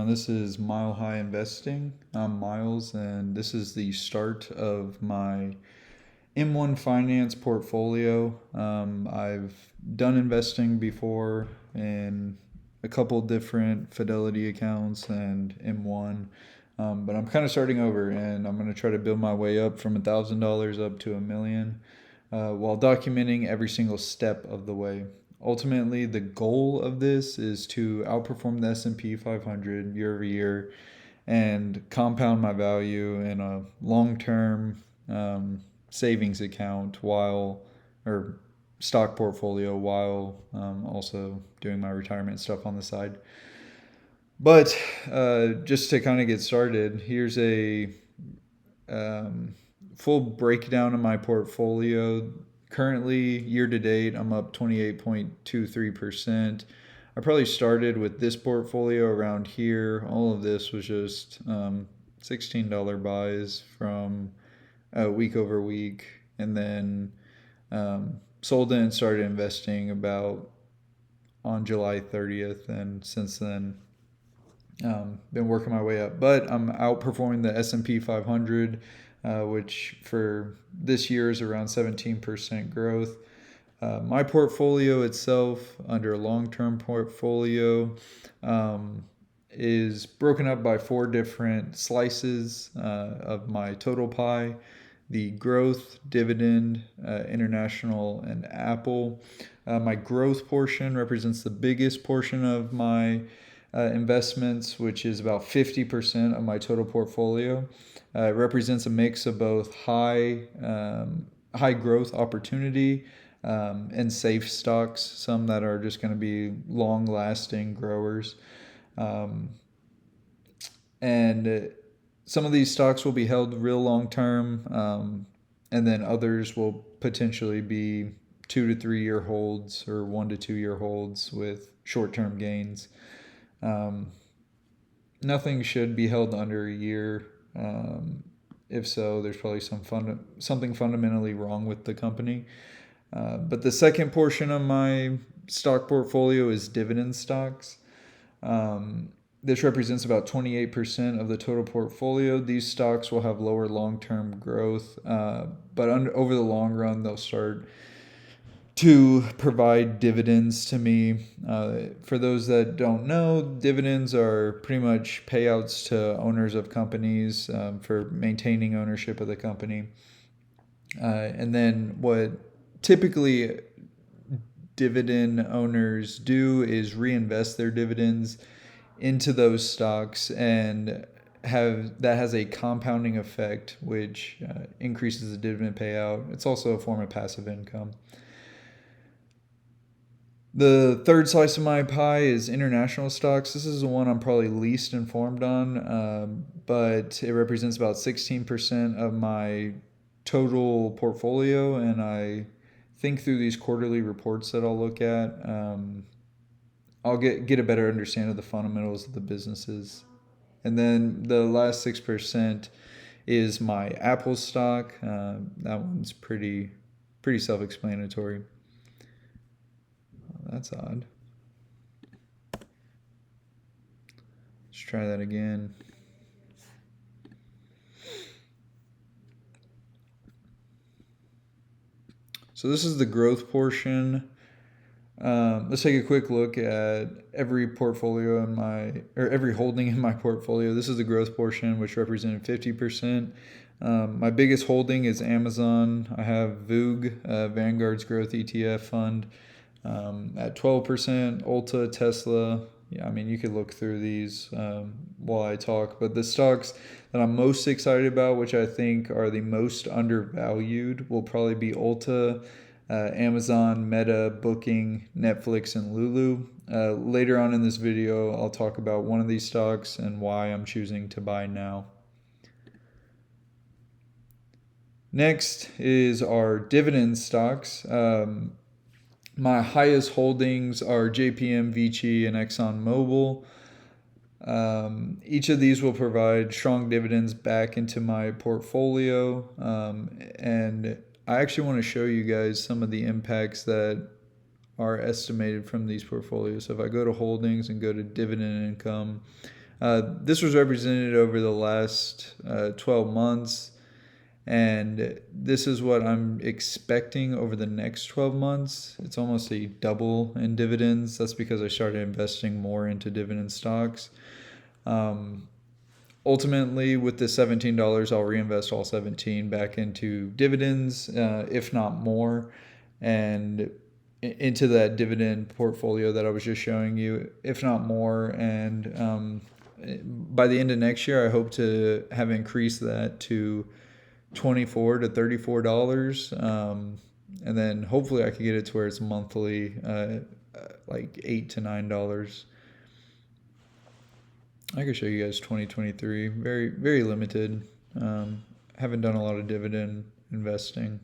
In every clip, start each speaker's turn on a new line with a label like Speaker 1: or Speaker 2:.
Speaker 1: everyone. This is Mile High Investing. I'm Miles, and this is the start of my M1 Finance portfolio. I've done investing before in a couple different Fidelity accounts and M1, but I'm kind of starting over, and I'm going to try to build my way up from $1,000 up to $1 million, while documenting every single step of the way. Ultimately, the goal of this is to outperform the S&P 500 year over year and compound my value in a long-term savings account or stock portfolio while also doing my retirement stuff on the side. But just to kind of get started, here's a full breakdown of my portfolio. Currently, year to date, I'm up 28.23%. I probably started with this portfolio around here. All of this was just $16 buys from week over week, and then sold it and started investing about on July 30th, and since then been working my way up. But I'm outperforming the S&P 500, which for this year is around 17% growth. My portfolio itself, under a long-term portfolio, is broken up by 4 different slices of my total pie: the growth, dividend, international, and Apple. My growth portion represents the biggest portion of my investments, which is about 50% of my total portfolio. It represents a mix of both high growth opportunity and safe stocks, some that are just going to be long lasting growers. And some of these stocks will be held real long term, and then others will potentially be 2 to 3 year holds or 1 to 2 year holds with short term gains. Nothing should be held under a year. If so, there's probably something fundamentally wrong with the company. But the second portion of my stock portfolio is dividend stocks. This represents about 28% of the total portfolio. These stocks will have lower long-term growth, but over the long run, they'll start to provide dividends to me. For those that don't know, dividends are pretty much payouts to owners of companies for maintaining ownership of the company. And then what typically dividend owners do is reinvest their dividends into those stocks, and that has a compounding effect, which increases the dividend payout. It's also a form of passive income. The third slice of my pie is international stocks. This is the one I'm probably least informed on, but it represents about 16% of my total portfolio, and I think through these quarterly reports that I'll look at, I'll get a better understanding of the fundamentals of the businesses. And then the last 6% is my Apple stock. That one's pretty self-explanatory. That's odd. Let's try that again. So this is the growth portion. Let's take a quick look at every every holding in my portfolio. This is the growth portion, which represented 50%. My biggest holding is Amazon. I have VOOG, Vanguard's Growth ETF fund, at 12%. Ulta, Tesla. Yeah, I mean, you could look through these while I talk, but the stocks that I'm most excited about, which I think are the most undervalued, will probably be Ulta, Amazon, Meta, Booking, Netflix, and Lulu. Later on in this video, I'll talk about one of these stocks and why I'm choosing to buy now. Next is our dividend stocks. My highest holdings are JPM, Vici, and ExxonMobil. Each of these will provide strong dividends back into my portfolio, and I actually want to show you guys some of the impacts that are estimated from these portfolios. So if I go to holdings and go to dividend income, This was represented over the last 12 months, and this is what I'm expecting over the next 12 months. It's almost a double in dividends. That's because I started investing more into dividend stocks. Ultimately, with the $17, I'll reinvest all 17 back into dividends, if not more, and into that dividend portfolio that I was just showing you, if not more. And by the end of next year, I hope to have increased that to $24 to $34. And then hopefully I could get it to where it's monthly, like $8 to $9. I can show you guys 2023. Very, very limited. Haven't done a lot of dividend investing.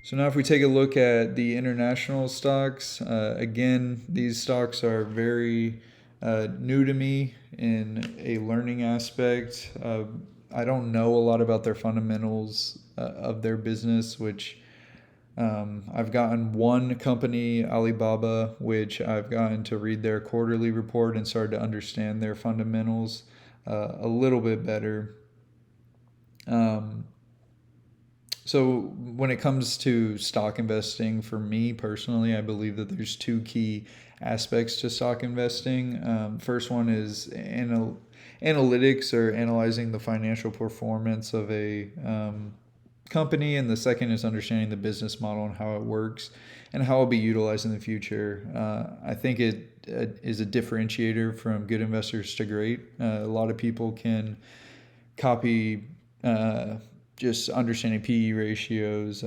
Speaker 1: So now if we take a look at the international stocks, again, these stocks are very new to me in a learning aspect. I don't know a lot about their fundamentals of their business, which I've gotten one company, Alibaba, which I've gotten to read their quarterly report and started to understand their fundamentals a little bit better. So when it comes to stock investing, for me personally, I believe that there's two key aspects to stock investing. First one is analytics, or analyzing the financial performance of a company, and the second is understanding the business model and how it works and how it'll be utilized in the future. I think it is a differentiator from good investors to great. A lot of people can copy just understanding PE ratios,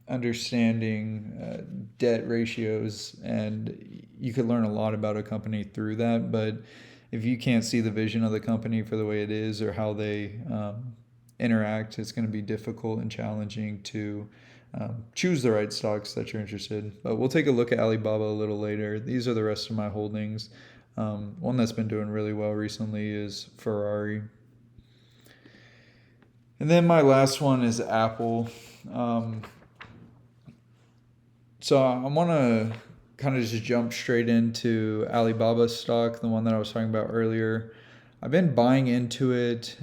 Speaker 1: understanding debt ratios, and you could learn a lot about a company through that. But if you can't see the vision of the company for the way it is, or how they interact, it's going to be difficult and challenging to choose the right stocks that you're interested in. But we'll take a look at Alibaba a little later. These are the rest of my holdings. One that's been doing really well recently is Ferrari. And then my last one is Apple. So I want to kind of just jump straight into Alibaba stock, the one that I was talking about earlier. I've been buying into it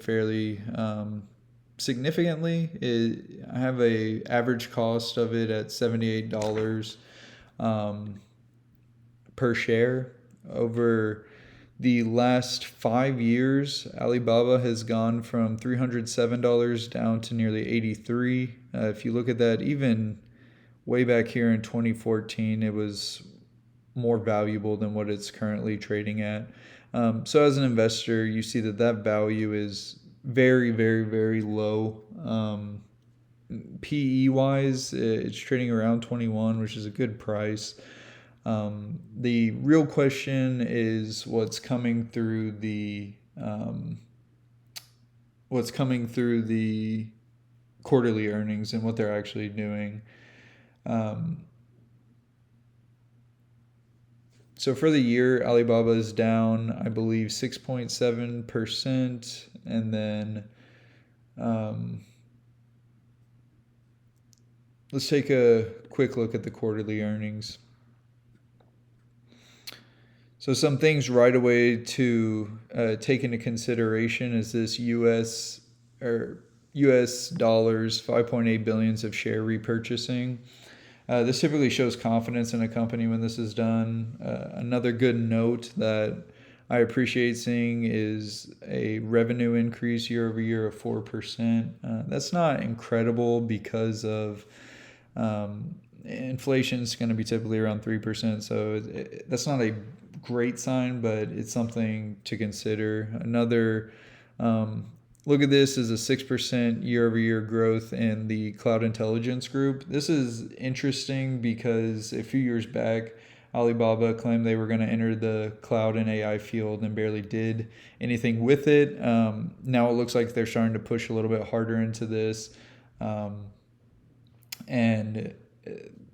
Speaker 1: fairly significantly. I have a average cost of it at $78 per share. Over the last 5 years, Alibaba has gone from $307 down to nearly $83. If you look at that, even way back here in 2014, it was more valuable than what it's currently trading at. So as an investor, you see that value is very, very, very low. PE wise, it's trading around 21, which is a good price. The real question is what's coming through the quarterly earnings and what they're actually doing. So for the year, Alibaba is down, I believe, 6.7%. And then let's take a quick look at the quarterly earnings. So some things right away to take into consideration is this US dollars 5.8 billions of share repurchasing. This typically shows confidence in a company when this is done. Another good note that I appreciate seeing is a revenue increase year over year of 4%. That's not incredible because of inflation is going to be typically around 3%. So that's not a great sign, but it's something to consider. Another look at this is a 6% year-over-year growth in the cloud intelligence group. This is interesting because a few years back, Alibaba claimed they were going to enter the cloud and AI field and barely did anything with it. Now it looks like they're starting to push a little bit harder into this. And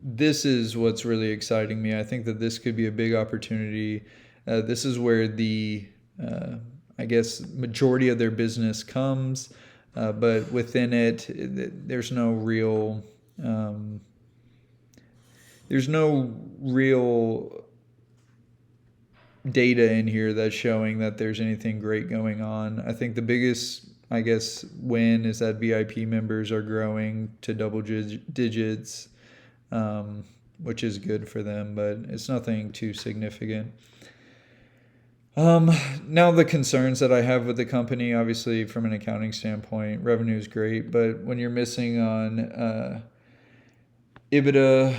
Speaker 1: this is what's really exciting me. I think that this could be a big opportunity. This is where the majority of their business comes, but within it, there's no real data in here that's showing that there's anything great going on. I think the biggest, I guess, win is that VIP members are growing to double digits, which is good for them, but it's nothing too significant. Now the concerns that I have with the company, obviously from an accounting standpoint, revenue is great, but when you're missing on EBITDA,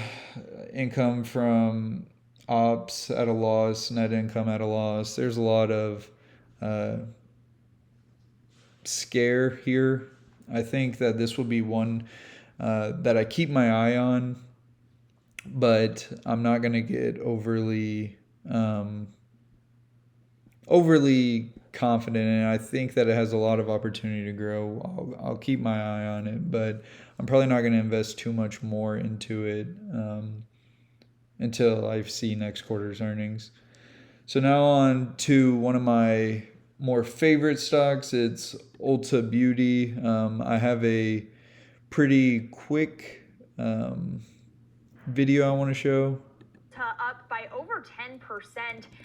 Speaker 1: income from ops at a loss, net income at a loss, there's a lot of scare here. I think that this will be one that I keep my eye on, but I'm not going to get overly confident, and I think that it has a lot of opportunity to grow. I'll keep my eye on it, but I'm probably not going to invest too much more into it until I see next quarter's earnings. So now on to one of my more favorite stocks. It's Ulta Beauty. I have a pretty quick video I want to show.
Speaker 2: Up by over 10%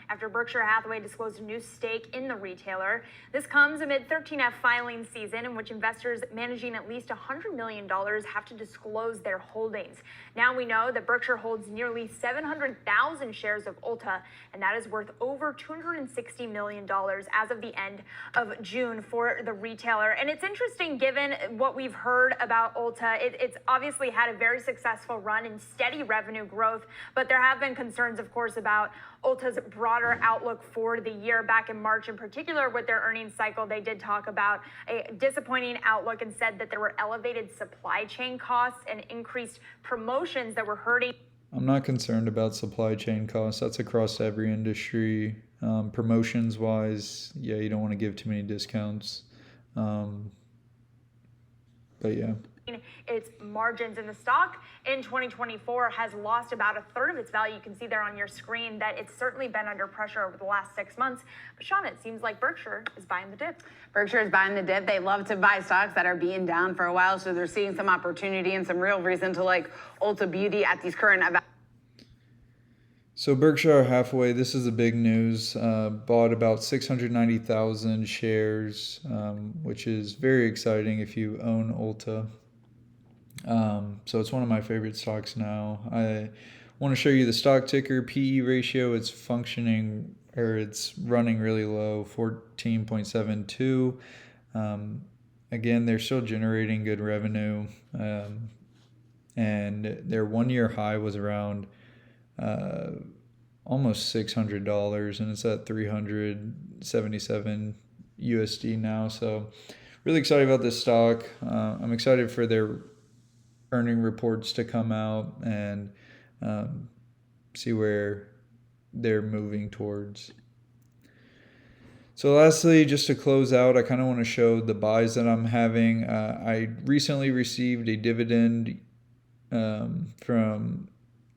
Speaker 2: after Berkshire Hathaway disclosed a new stake in the retailer. This comes amid 13F filing season, in which investors managing at least $100 million have to disclose their holdings. Now we know that Berkshire holds nearly 700,000 shares of Ulta, and that is worth over $260 million as of the end of June for the retailer. And it's interesting given what we've heard about Ulta. It's obviously had a very successful run and steady revenue growth, but there have been concerns, of course, about Ulta's broader outlook for the year. Back in March, in particular, with their earnings cycle, they did talk about a disappointing outlook and said that there were elevated supply chain costs and increased promotions that were hurting.
Speaker 1: I'm not concerned about supply chain costs. That's across every industry. Promotions wise, yeah, you don't want to give too many discounts. But yeah.
Speaker 2: Its margins in the stock in 2024 has lost about a third of its value. You can see there on your screen that it's certainly been under pressure over the last 6 months. But Shauna, it seems like Berkshire is buying the dip.
Speaker 3: Berkshire is buying the dip. They love to buy stocks that are being down for a while, so they're seeing some opportunity and some real reason to like Ulta Beauty at these current events.
Speaker 1: So Berkshire Hathaway, this is the big news, bought about 690,000 shares, which is very exciting if you own Ulta. So it's one of my favorite stocks now. I want to show you the stock ticker, PE ratio. It's functioning, or it's running really low, 14.72. Again, they're still generating good revenue. And their 1 year high was around almost $600, and it's at 377 USD now. So really excited about this stock. I'm excited for their earning reports to come out and see where they're moving towards. So lastly, just to close out, I kind of want to show the buys that I'm having. I recently received a dividend from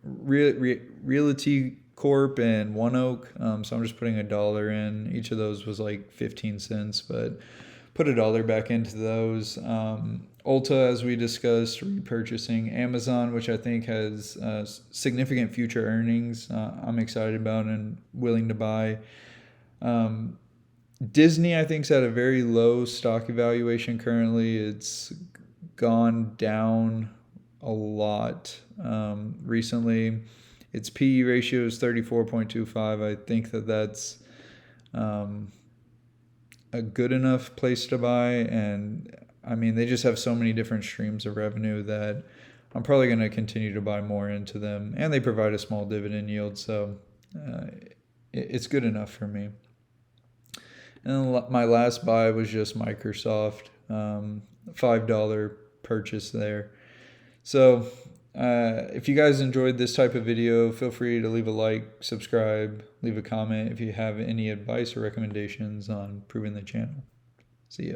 Speaker 1: Realty Corp and One Oak. So I'm just putting $1 in. Each of those was like 15 cents, but put $1 back into those. Ulta, as we discussed, repurchasing. Amazon, which I think has significant future earnings, I'm excited about and willing to buy. Disney, I think, is at a very low stock evaluation currently. It's gone down a lot recently. Its PE ratio is 34.25. I think that that's a good enough place to buy, and I mean, they just have so many different streams of revenue that I'm probably going to continue to buy more into them, and they provide a small dividend yield, so it's good enough for me. And my last buy was just Microsoft, $5 purchase there. So if you guys enjoyed this type of video, feel free to leave a like, subscribe, leave a comment if you have any advice or recommendations on improving the channel. See ya.